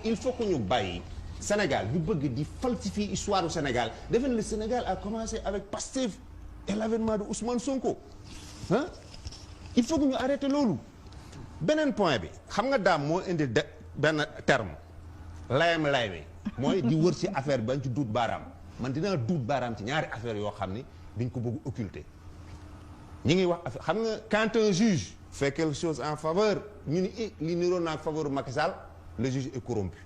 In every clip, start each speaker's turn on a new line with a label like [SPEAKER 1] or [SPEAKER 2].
[SPEAKER 1] il faut que ñu bàyyi Sénégal ñu bëgg di falsifier histoire du Sénégal defe na le Sénégal a commencé avec Pastef et l'avènement de Ousmane Sonko ah il faut que ñu arrêter loolu. beneen point bi xam nga daam moo indi benn terme layam-layami mooy di wër ci affaire bi bañ ci duut baaraam man dinaa duut baaraam ci ñaari affaire yoo xam ni duñ ko bëgg occulter ñi ngi wax affaire xam nga quand un juge fait quelque chose en faveur ñu ni li niroon naag faveur Macky Sall le juge est corrompu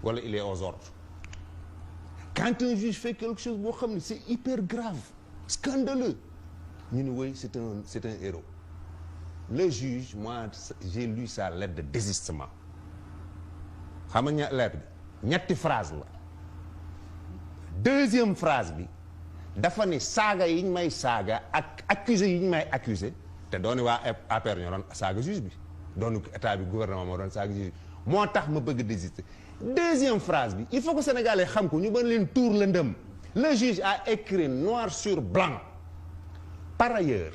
[SPEAKER 1] wala il est aux ordres quand un juge fait quelque chose boo xam ne c'est hyper grave scandaleux ñu ni oui c'est un héros. Le juge moi j'ai lu sa lettre de désistement xam nga lettre bi ñetti phrase la deuxième phrase bi dafa ni saaga yi ñu may saaga ak accusé yi ñu may accusé te dooni waa APR ñoo doon saaga juge bi doonu état bi gouvernement moo doon saaga juge bi moo tax ma bëgg désister. Deuxième phrase bi il faut que sénégalais xam ko ñu mën leen tuur la ndëm le juge a écrit noir sur blanc par ailleurs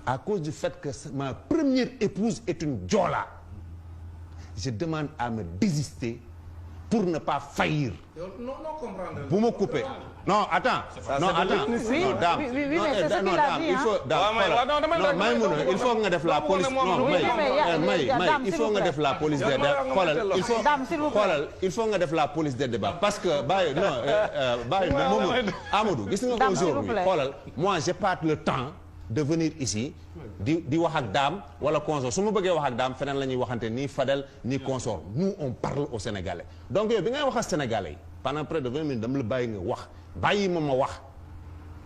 [SPEAKER 1] à cause du fait que ma première épouse est une Joola je demande à me désister pour ne pas faillir. Vous me coupez. Non, attends. Non, attends.
[SPEAKER 2] Oui,
[SPEAKER 1] non, dame.
[SPEAKER 2] Oui, mais c'est ce qu'il a dit.
[SPEAKER 1] Il faut, dame, il faut nga def la police. Non, il faut nga def la police des débats. Il faut nga def la police des débats. Parce que, Amadou, gis nga aujourd'hui, moi, j'ai pas le temps de venir ici di wax ak daam wala consort su ma bëggee wax ak daam feneen la ñuy waxante ni Fadel ni consort nous on parle aux Sénégalais donc yow bi ngay wax ak Sénégalais yi pendant près de 20 minutes dama la bàyyi nga wax bàyyi ma wax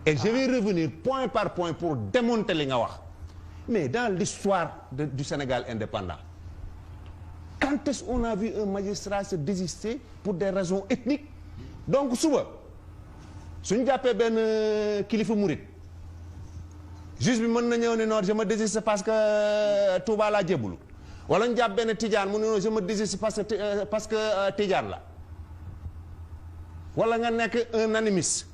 [SPEAKER 1] et je vais revenir point par point pour démonter li nga wax mais dans l'histoire du Sénégal indépendant quand est-ce qu'on a vu un magistrat se désister pour des raisons ethniques donc suba suñu jàppee benn kilifa murit juge bi mën na ñëw ne non je me désiste parce que Touba laa jébbalu wala ñu jàpp benn Tidiane mu ne non je me désiste parce que Tidiane la wala nga nekk un animiste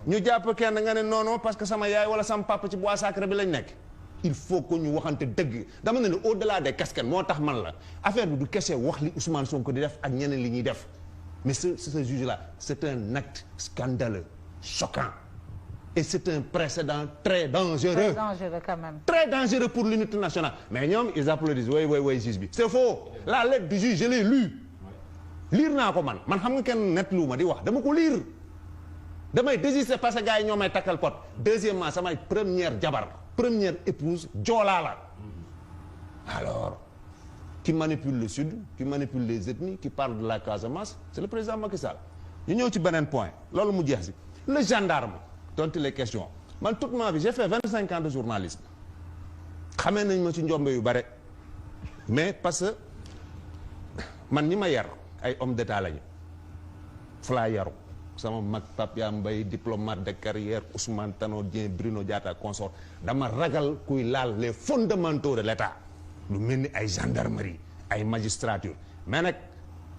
[SPEAKER 1] ñu jàpp kenn nga ne non parce que sama yaay wala sama papa ci bois sacré bi lañ nekk il faut que ñu waxante dëgg dama ne ne au-delà des casquettes moo tax man la affaire bi du kese wax li Ousmane Sonko di def ak ñeneen li ñuy def mais ce juge là c'est un acte scandaleux choquant. Et c'est un précédent très dangereux.
[SPEAKER 2] Très dangereux quand même.
[SPEAKER 1] Très dangereux pour l'unité nationale. Mais ñoom ils applaudissent oui juge bi. C'est faux. La lettre du juge je l'ai lue. Lire naa ko man xam nga kenn net lu ma di wax dama ko lire. damay désister parce que gars yi ñoo may takkal pot. Deuxièmement samay première jabar première épouse joolaa la. Alors qui manipule le sud qui manipule les ethnies qui parle de la Casamance c'est le président Macky Sall. ñu ñëw ci beneen point loolu mu jeex si le gendarme. dont les questions man toute ma vie j'ai fait 25 ans de journalisme xamee nañ ma ci njombe yu bare mais parce que man ñi ma yar ay homme d'état lañu fu laa yaru sama mag Pape Mbaye diplomate de carrière Ousmane Tanor Dieng Bruno Diatta consort dama ragal kuy laal les fondamentaux de l'état lu mel ni ay gendarmerie ay magistrature mais nag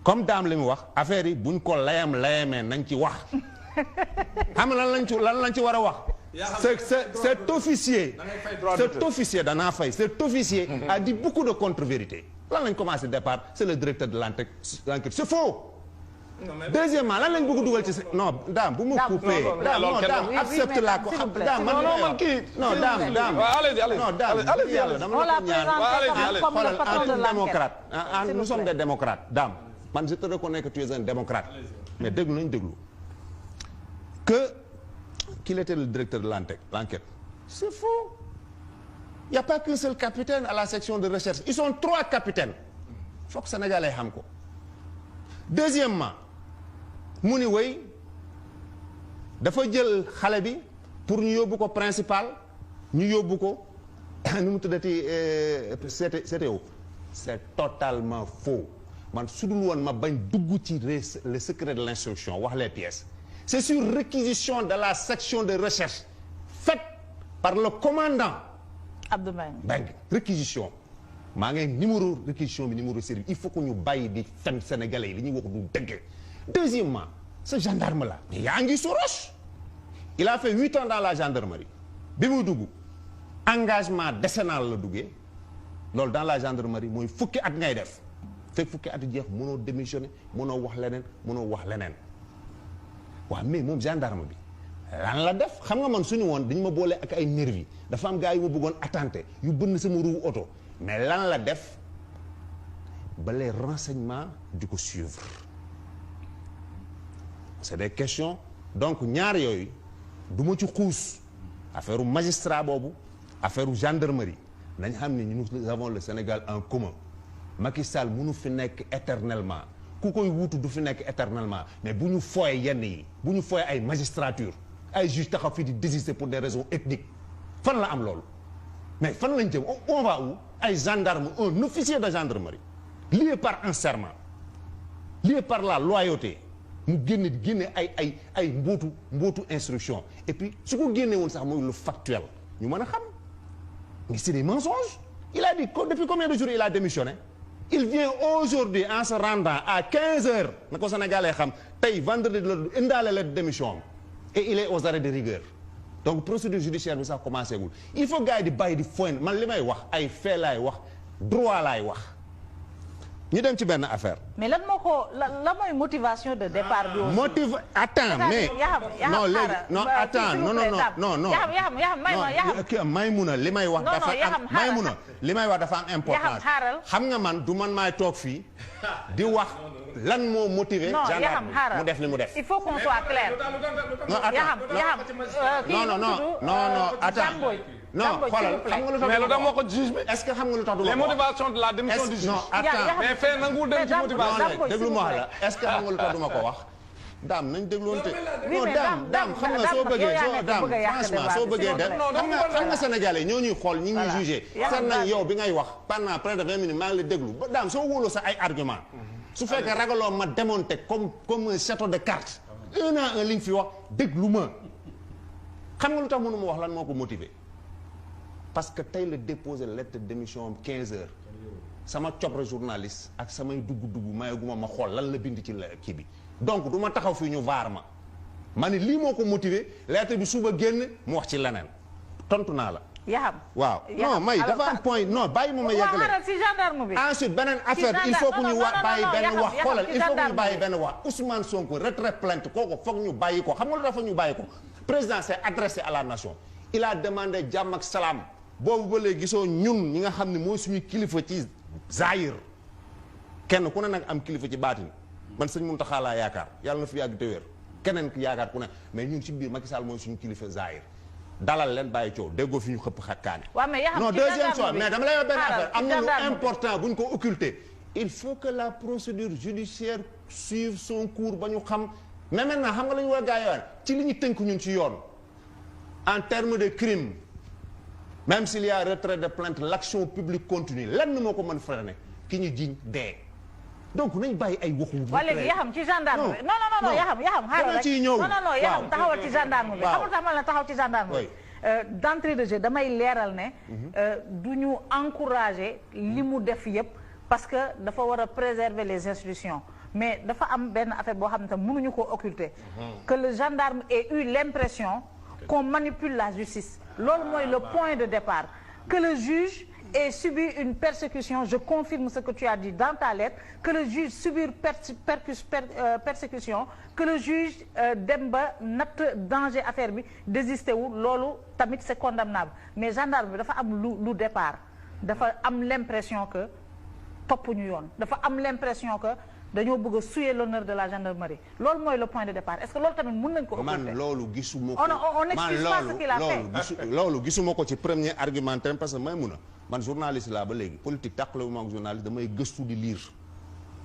[SPEAKER 1] comme daam li mu wax affaire yi buñ ko layamee nañ ci wax xam lan lañ ci war a wax. cet officier danaa fay cet officier a dit beaucoup de contre-vérités lan lañ commencé départ c'est le directeur de l'enquête c'est faux. Deuxièmement lan lañ bëgg dugal ci non daam bu ma coupé. daam accepte la ko xam daam man kii non daam non daam yàlla dama la ko ñaan xoolal en tant que démocrate nous sommes des démocrates daam man je te reconnais que tu es un démocrate mais déglu nañ déglu qu'il était le directeur de l'enquête. C'est faux. Il n'y a pas qu'un seul capitaine à la section de recherche. Ils sont 3 capitaines. Il faut que les Sénégalais xam ko. Deuxièmement, mu ni wéy dafa jël xale bi pour ñu yóbbu ko principal ñu yóbbu ko nu mu tuddati CTO. C'est totalement faux. Man su dul woon ma bañ dugg ci le secret de l'instruction wax les pièces. C'est sur réquisition de la section de recherche faite par le commandant
[SPEAKER 2] Abdou Mbengue.
[SPEAKER 1] Réquisition maa ngi numéro réquisition bi numéro série il faut que ñu bàyyi di fen sénégalais yi li ñuy wax du dëgg. Deuxièmement ce gendarme là mais yaa ngi Soros il a fait 8 ans dans la gendarmerie bi muy dugg engagement décennal la duggee loolu dans la gendarmerie mooy fukki at ngay def fekk fukki at jeex mënoo démissionner mënoo wax leneen mënoo wax leneen waaw mais moom gendarme bi lan la def xam nga man suñu woon dañu ma boole ak ay nervi dafa am gars yu ma bëggoon attenter yu bënn sama roue oto mais lan la def ba les renseignements di ko suivre c'est des questions donc ñaar yooyu du ma ci xuus affaire magistrat boobu affaire gendarmerie nañ xam ne nous avons le Sénégal en commun Macky Sall mënu fi nekk éternellement ku koy wuutu du fi nekk éternellement mais bu ñu fooye yenn yi bu ñu fooye ay magistrature ay juge taxaw fii di désister pour des raisons ethniques fan la am loolu mais fan lañ jëm on va où ay gendarme un officier de gendarmerie lié par un serment lié par la loyauté mu génne ay mbootu instruction et puis su ko génne woon sax mooy lu factuel ñu mën a xam mais c'est des mensonges il a dit depuis combien de jours il a démissionné il vient aujourd'hui en se rendant à 15 heures na ko Sénégalais xam tey vendredi la indaale la démission am et il est aux arrêts de rigueur donc procédure judiciaire bi sax commencé gul il faut gars yi di bàyyi di foyn man li may wax ay fait laay wax droit laay wax ñu dem ci benn affaire.
[SPEAKER 2] mais lan moo ko la mooy motivation de départ bi.
[SPEAKER 1] attends mais non léegi non attends non Maymuna li may wax dafa am Maymuna li may wax dafa am importance xam nga man du man maay toog fii di wax lan moo motiver gendarme mu def li mu def.
[SPEAKER 2] il faut qu'on soit clair.
[SPEAKER 1] non attends non xoolal xam nga lu tax
[SPEAKER 3] mais lu tax moo ko juge bi.
[SPEAKER 1] est-ce que xam nga lu tax du ma ko
[SPEAKER 3] les motivations de la démission du juge.
[SPEAKER 1] non attends
[SPEAKER 3] mais fee nanguwul dem ci motivation.
[SPEAKER 1] déglu ma wax la est-ce que xam nga lu tax du ma ko wax. daam nañ dégloonte. non daam xam nga soo bëggee franchement soo bëggee def xam nga sénégalais ñoo ñuy xool ñi ngi jugé. seet nañ yow bi ngay wax pendant près de 20 minutes maa ngi la déglu ba daam soo wóoloo sa ay argument su fekkee ragaloo ma démonter comme un château de cartes. un à un li ñu fi wax déglu ma xam nga lu tax mënu ma wax lan moo ko motiver. parce que tey la déposé lettre de démission am 15 heures sama cobre journaliste ak samay dugg mayeguma ma xool lan la bind ci kii bi donc du ma taxaw fii ñu vaar ma ne lii moo ko motivé lettre bi suba génn mu wax ci leneen tontu naa la. waaw non may dafa am point non bàyyi ma yeggale
[SPEAKER 2] si gendarme bi.
[SPEAKER 1] ensuite beneen affaire il faut que ñu bàyyi benn wax xoolal il faut que ñu bàyyi benn wax Ousmane Sonko retrait plainte kooku foog ñu bàyyi ko xam nga lu dafa ñu bàyyi ko président s'est adressé à la nation il a demandé jàmm ak salaam. boobu ba léegi gisoo ñun ñi nga xam ne mooy suñu kilifa ci Zahir kenn ku ne nag am kilifa ci baatin man sëñ Mountakha laa yaakaar yàlla na fi yàgg te wér keneen ki yaakaar ku ne mais ñun ci biir Macky Sall mooy suñu kilifa Zahir dalal leen bàyyi coow déggoo fi ñu xëpp xakkaane non deuxième chose mais dama lay wax benn affaire am na lu important bu ñu ko occulter il faut que la procédure judiciaire suive son cours ba ñu xam mais maintenant xam nga la ñu war a gaa yoon ci li ñu tënk ñun ci yoon en termes de crime. Même s'il y a retrait de plainte l'action publique continue lenn moo ko mën freiner ki ñu jiñ dee donc nañ bàyyi ay waxu.
[SPEAKER 2] waa léegi yaxam ci gendarme bi non yaxam xaaral rek
[SPEAKER 1] ciy ñëw
[SPEAKER 2] non yaxam taxawal ci gendarme bi xamul tax ma la taxaw ci gendarme bi d'entrée de jeu damay leeral ne du ñu encourager li mu def yëpp parce que dafa war a préserver les institutions mais dafa am benn affaire boo xam ne tam mënuñu koo occulter que le gendarme ait eu l'impression qu'on manipule la justice loolu mooy le point de départ que le juge ait subi une persécution je confirme ce que tu as dit dans ta lettre que le juge subir persécution que le juge dem ba natt danger affaire bi désister wu loolu tamit c'est condamnable mais gendarme bi dafa am lu départ dafa am l'impression que topp ñu yoon dafa am l'impression que dañoo bëgg a souiller l'honneur de la gendarmerie loolu mooy le point de départ est-ce que loolu tamit mën nañ ko occulter
[SPEAKER 1] man loolu gisuma ko
[SPEAKER 2] on n'excuse pas ce qu'il a fait
[SPEAKER 1] loolu gisuma ko ci premier argumentaire parce que may mun a man journaliste laa ba léegi politique tàqalewu ma ak journaliste damay gëstu di lire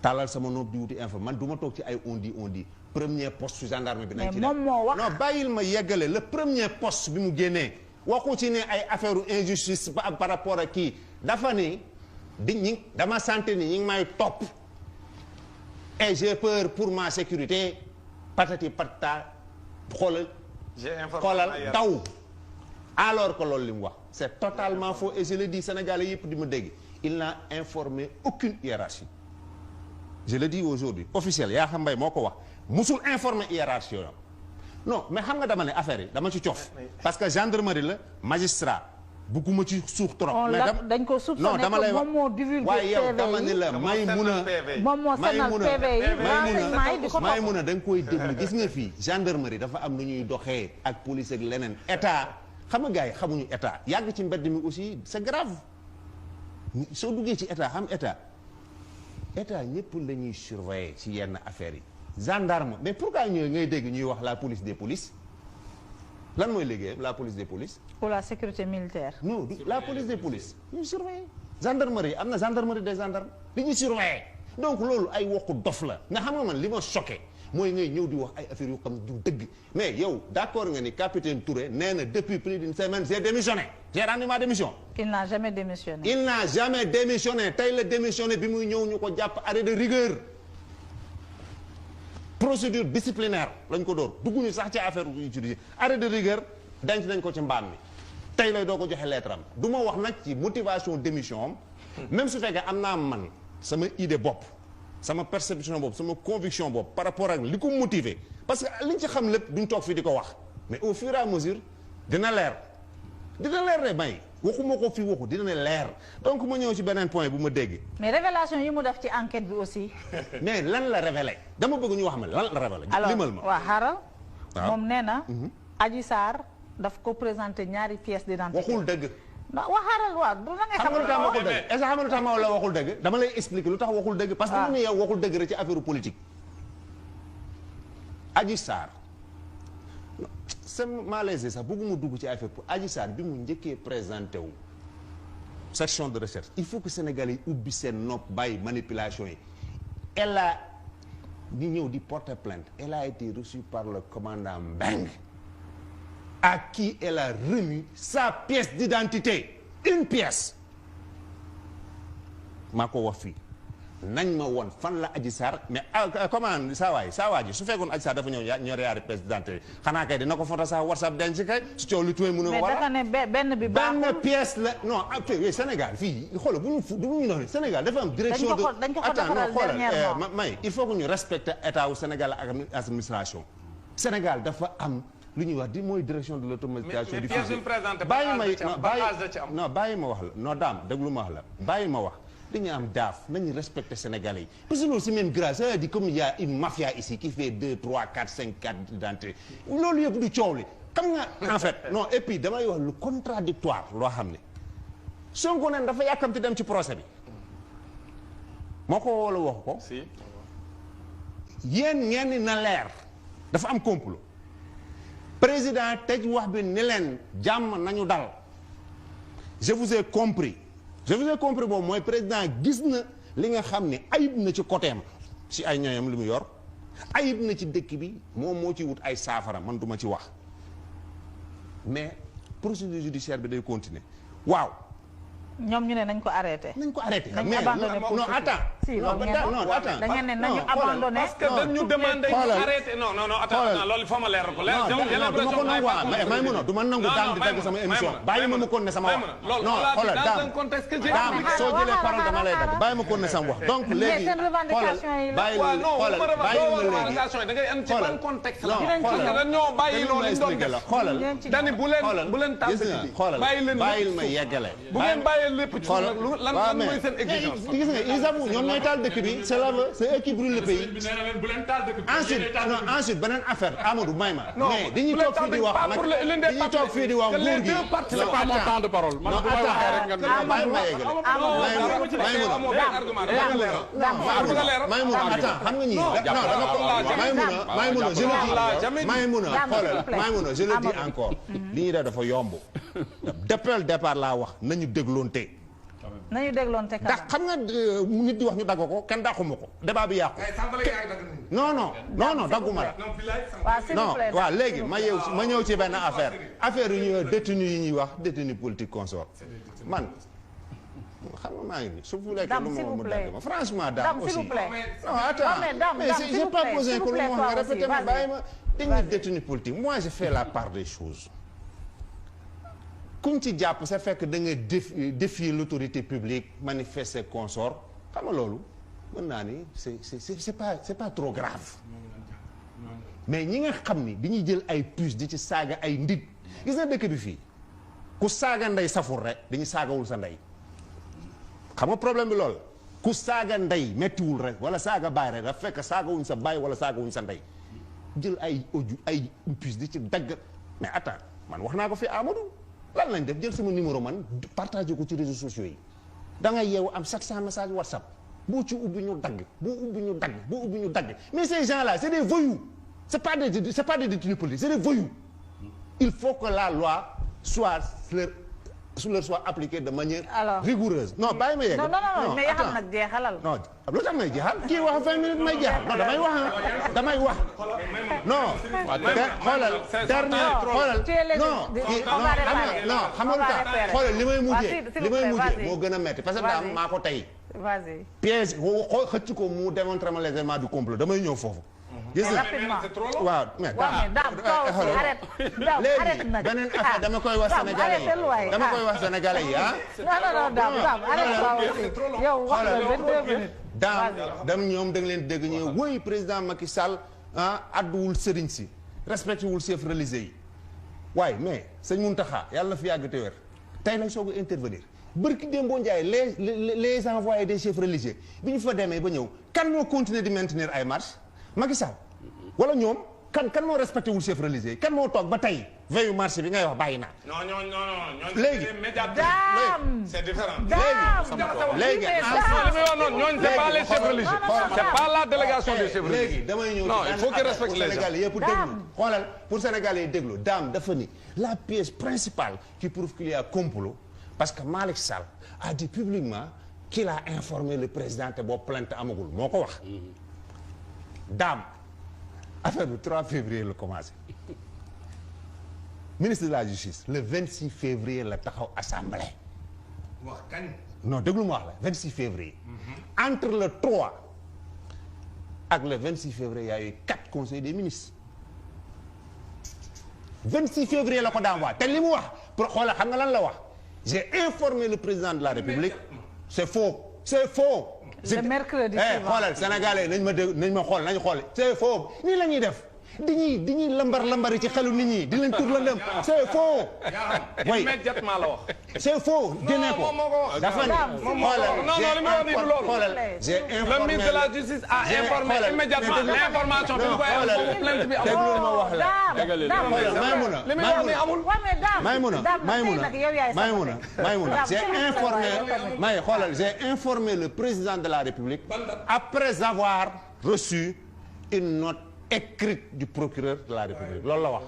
[SPEAKER 1] tàllal sama nopp di wuti info man du ma toog ci ay on dit premier poste gendarme bi nañ ci def
[SPEAKER 2] moom moo wax
[SPEAKER 1] non bàyyil ma yeggale le premier poste bi mu génnee waxu ci ne ay affaire injustice par rapport ak kii dafa ni dama santé ni ñi ngi may topp et j'ai peur pour ma sécurité patati patata xoolal daw alors que loolu li mu wax c'est totalement faux et je le dis sénégalais yëpp di ma dégg il n'a informé aucune hiérarchie je le dis aujourd'hui officiel yaa xam mbay moo ko wax musul informé hiérarchie yoon non mais xam nga dama ne affaire yi dama ci cof parce que gendarmerie la magistrat bugguma ci suux trop.
[SPEAKER 2] dañ ko soupçonné que moom moo divulgué
[SPEAKER 1] waaye yow dama
[SPEAKER 2] PV
[SPEAKER 1] ne la
[SPEAKER 2] moom moo sennal PV yi renseignement yi di ko
[SPEAKER 1] may mun a da nga koy déglu gis nga fii gendarmerie dafa am nu ñuy doxee ak police ak leneen état xam nga gars yi xamuñu état yàgg ci mbedd mi aussi c'est grave soo duggee ci état xam état ñëpp la ñuy surveiller ci yenn affaires yi gendarme mais pourquoi ngay dégg ñuy wax la police des polices lan mooy liggéeyam la police des polices.
[SPEAKER 2] pour la sécurité militaire.
[SPEAKER 1] non la police des polices ñuy surveiller gendarmerie am na gendarmerie des gendarmes li ñuy surveiller donc loolu ay waxu dof la nga xam nga man li ma choqué mooy ngay ñëw di wax ay affaires yu xam du dëgg mais yow d'accord nga ni capitaine Touré nee na depuis plus d'une semaine j'ai démissionné j'ai rendu ma démission.
[SPEAKER 2] il n'a jamais démissionné.
[SPEAKER 1] il n'a jamais démissionné tey la démissionné bi muy ñëw ñu ko jàpp arrêt de rigueur. procédure disciplinaire lañ ko door dugguñu sax ci affaire bu utilisé arrêt de rigueur denc nañ ko ci mbaam mi tey lay doo ko joxe lettre am du ma wax nag ci motivation démission am même su fekkee am naa man sama idée bopp sama perception bopp sama conviction bopp par rapport ak li ko motiver parce que liñ ci xam lépp duñ toog fii di ko wax mais au fur et à mesure dina leer de may waxuma ko fii waxu dina ne leer donc ma ñëw ci beneen point bu ma dégg.
[SPEAKER 2] mais révélation yi mu def ci enquête bi aussi.
[SPEAKER 1] mais lan la révélé dama bëgg ñu wax ma lan la révélé. limal ma
[SPEAKER 2] alors waaw xaaral. moom nee na. Adji Sarr daf ko présenté ñaari pièces d'identité.
[SPEAKER 1] waxul dëgg.
[SPEAKER 2] waaw xaaral waaw du la ngay
[SPEAKER 1] xam nga lu tax waxul dëgg est-ce que xam nga lu tax ma la waxul dëgg dama lay expliquer lu tax waxul dëgg. parce que mu ne yow waxul dëgg rek ci affaire politique. Adji Sarr c'est malaisé sax bëgguma dugg ci affaire pour Adji Sarr bi mu njëkkee présenté wu section de recherche il faut que Sénégalais yi ubbi seen nopp bàyyi manipulation yi elle a di ñëw di porter plainte elle a été reçue par le commandant Mbengue à qui elle a remis sa pièce d'identité une pièce maa ko wax fii nañ ma woon fan la Adji Sarr mais comment saa waa ji su fekkoon Adji Sarr dafa ñëw ñoo yaari pièce d'identité xanaa kay dina ko photo sax WhatsApp denc kay su coow lu tuwee mën a
[SPEAKER 2] mais dafa ne benn bi baaxul
[SPEAKER 1] benn pièce la non Sénégal fii xoolal bu ñu doon Sénégal dafa am direction de attends non xoolal may il faut que ñu respecter état wu Sénégal ak administration Sénégal dafa am lu ñuy wax di mooy direction de l'automatisation du fusil bàyyi ma wax la non daam déglu ma wax la bàyyi ma wax dañu am daaf nañu respecter Sénégalais yi parce que loolu c'est même grave ça dit comme il y a une mafia ici qui fait 2 3 4 5 4 d'identité loolu yëpp du coow li xam nga en fait non et puis damay wax lu contradictoire loo xam ne Sonko neen dafa yàkkamti dem ci procès bi moo ko wala waxu ko yéen ngeen na leer dafa am complot président tëj wax bi ni leen jàmm nañu dal je vous ai compris boobu mooy président gis na li nga xam ne ayib na ci côté am ci ay ñooyam li mu yor ayib na ci dëkk bi moom moo ci wut ay saafara man duma ci wax mais procédure judiciaire bi day continuer waaw
[SPEAKER 2] ñoom ñu ne nañ ko arrêté.
[SPEAKER 1] nañ ko arrêté
[SPEAKER 2] nañ abandonné
[SPEAKER 1] non attends.
[SPEAKER 2] si loolu ngeen da ngeen ne nañu abandonné.
[SPEAKER 3] parce que dañu demandé ñu arrêté non attends loolu fa ma leer ko.
[SPEAKER 1] may mun a du ma nangu daam di dagg sama émission bàyyi ma kon ne sama wax. non xoolal daam soo jëlee parole dama lay dagg bàyyi ma kon ne sama wax donc léegi xoolal bàyyi
[SPEAKER 3] da ngay am ci ban contexte la. dañoo bàyyi loolu ñu doon def
[SPEAKER 1] xoolal
[SPEAKER 3] dani bu leen taal
[SPEAKER 1] xoolal bàyyil ma yeggale
[SPEAKER 3] lépp ci lan mooy seen exigence
[SPEAKER 1] gis nga ils avouent ñoom ñooy taal dëkk bi c'est eux qui brûlent le pays ensuite beneen affaire Amadou may ma mais dañuy toog fii di wax nguur gi
[SPEAKER 3] c'est pas mon temps de parole man bu may waxee rek nga
[SPEAKER 1] bàyyi ma yeggale Maïmouna attends xam nga ñii Maïmouna je le dis encore li ñuy def dafa yomb depuis le départ laa wax nañu dégloonte ndax xam nga nit di wax ñu dagg ko kenn dàquma ko débat bi yàqu non dagguma la non waaw léegi ma ñëw ci benn affaire yu ñuy détenu yi ñuy wax détenu politique consort man xam nga maa ngi nii su fekkee lu ma dagg ma franchement daam aussi non attends mais j'ai pas posé que lu ma wax nga répété ma bàyyi ma dañuy détenu politique moi je fais la part des choses kuñ ci jàpp sa fekk da nga défier l'autorité publique manifester consort xam nga loolu mën naa ni c'est pas trop grave mais ñi nga xam ni dañuy jël ay puces di ci saaga ay ndit gis na dëkk bi fii ku saaga ndey safur rek dañuy saagawul sa ndey xam nga problème bi loolu ku saaga ndey mettiwul rek wala saaga baay rek dafa fekk saagawuñ sa baay wala saagawuñ sa ndey jël ay audio ay puce di ci dagg mais attends man wax naa ko fi Amadou lan lañ def jël sama numéro man partagé ko ci réseaux sociaux yi da ngay yeewu am 700 messages WhatsApp boo ci ubbi ñu dagg boo ubbi ñu dagg boo ubbi ñu dagg mais ces gens là c'est des voyous c'est pas des détenus politiques c'est des voyous il faut que la loi soit appliquée de manière rigoureuse non bàyyi ma yegg
[SPEAKER 2] non mais yaxam nag jeexalal
[SPEAKER 1] non lu tax may jeexal kii wax 20 minutes may jeexal non damay wax non xoolal dernier xoolal non xam nga lu tax xoolal li may mujjee moo gën a metti parce que daam maa ko tey piège xëcc ko mu démontrer ma les éléments du complot damay ñëw foofu gis nga waaw mais léegi beneen affaire dama koy wax sénégalais yi dama koy wax sénégalais yi ah. daam ñoom da nga leen dégg ñu woy président Macky Sall ah adduwul sëriñ si respecté wul chef religieux yi waaye mais sëñ Mountakha yàlla na fi yàgg te wér tey lañ soog a intervenir bërki Dembo Ndiaye les envoyés des chefs religieux bi ñu fa demee ba ñëw kan moo continuer di maintenir ay marches Macky Sall wala ñoom kan moo respecté wul chef religieux kan moo toog ba tey veillu marché bi ngay wax bàyyi naa.
[SPEAKER 3] non
[SPEAKER 1] léegi
[SPEAKER 3] c'est différent.
[SPEAKER 1] léegi
[SPEAKER 3] ñooñu c'est pas les chefs religieux. c'est pas la délégation des chefs religieux.
[SPEAKER 1] léegi damay ñëw
[SPEAKER 3] non il faut qu'ils respectent les gens.
[SPEAKER 1] Sénégalais yëpp déglu xoolal pour Sénégalais yi déglu daam dafa ni la pièce principale qui prouve qu'il y a complot parce que Malick Sall a dit publiquement qu'il a informé le président te boobu plainte amagul moo ko wax. daam affaire bi 3 février la commencé ministre de la justice le 26 février la taxaw assemblée.
[SPEAKER 3] wax kañ.
[SPEAKER 1] non déglu ma wax la 26 février. entre le 3 ak le 26 février il y a eu 4 conseils des ministres 26 février la ko daan wax te li mu wax pour xoolal xam nga lan la wax j'ai informé le président de la République c'est faux c'est faux.
[SPEAKER 2] le mercredi
[SPEAKER 1] xoolal Sénégalais nañ ma dégg nañ ma xool nañ xool c'est faux nii la ñuy def dañuy lambari ci xelu nit ñi di leen tur lëndëm c'est faux. oui
[SPEAKER 3] immédiatement la wax.
[SPEAKER 1] c'est faux génne ko. dafa ne xoolal j'ai informé
[SPEAKER 3] le ministre de la justice a informé immédiatement l'information bi ñu koy am plainte bi
[SPEAKER 1] amul ma wax la Maïmouna j'ai informé le président de la République après avoir reçu une note écrite du procureur de la République loolu la wax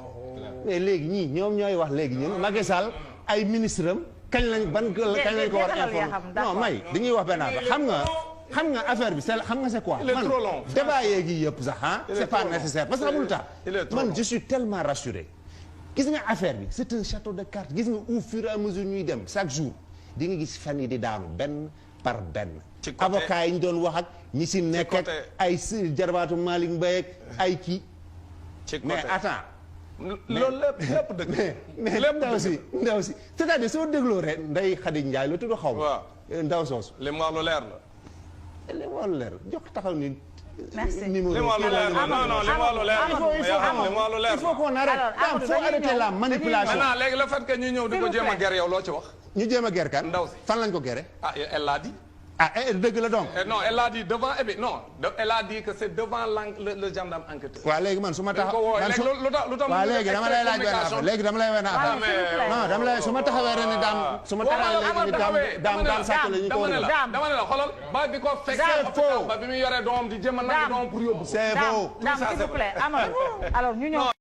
[SPEAKER 1] mais léegi ñii ñoom ñooy wax léegi ñun Macky Sall ay ministre am kañ lañ ko war informer non may dañuy wax benn affaire xam nga affaire bi xam nga c'est quoi man débat yeegi yëpp sax ah c'est pas nécessaire parce que xamul tax man je suis tellement rassuré gis nga affaire bi c'est un château de cartes gis nga au fur et à mesure ñuy dem chaque jour di nga gis fan yi di daanu benn par benn avocat yi ñu doon wax ak ñi si nekk ak ay jarbaatu Malick Mbaye ak ay kii mais attends
[SPEAKER 3] loolu lépp dëgg
[SPEAKER 1] mais ndaw si c'est-à-dire soo dégloo rek Ndeye Khady Ndiaye la tudd xaw ma ndaw soosu
[SPEAKER 3] li mu wax lu leer la
[SPEAKER 1] li mu wax lu leer jox taxaw ni
[SPEAKER 2] merci
[SPEAKER 1] numéro
[SPEAKER 3] li mu wax lu leer la non li mu wax lu leer
[SPEAKER 1] il faut qu'on arrête il faut arrêter la manipulation
[SPEAKER 3] maintenant léegi le fait que ñu ñëw di ko jéem a ger yow loo ci wax
[SPEAKER 1] ñu jéem a ger kan
[SPEAKER 3] ndaw si
[SPEAKER 1] fan lañ ko gere
[SPEAKER 3] ah elle l'a dit
[SPEAKER 1] ah dëgg la donc.
[SPEAKER 3] non elle a dit devant elle a dit que c'est devant le gendarme enquêteur.
[SPEAKER 1] waaw léegi man su ma taxaw man su
[SPEAKER 3] lu tax
[SPEAKER 1] waaw léegi dama lay laaj benn affaire léegi dama lay wane affaire non dama lay su ma taxawee ren ni daam su ma taxawee léegi ni daam sàcc la ñu ko war a
[SPEAKER 3] dama ne la xoolal ba bi ko fekk ba bi mu yoree doom di jéem a nangu doom pour yóbbu.
[SPEAKER 1] c'est faux.
[SPEAKER 2] daam s'il vous plaît Amadou alors ñu ñëw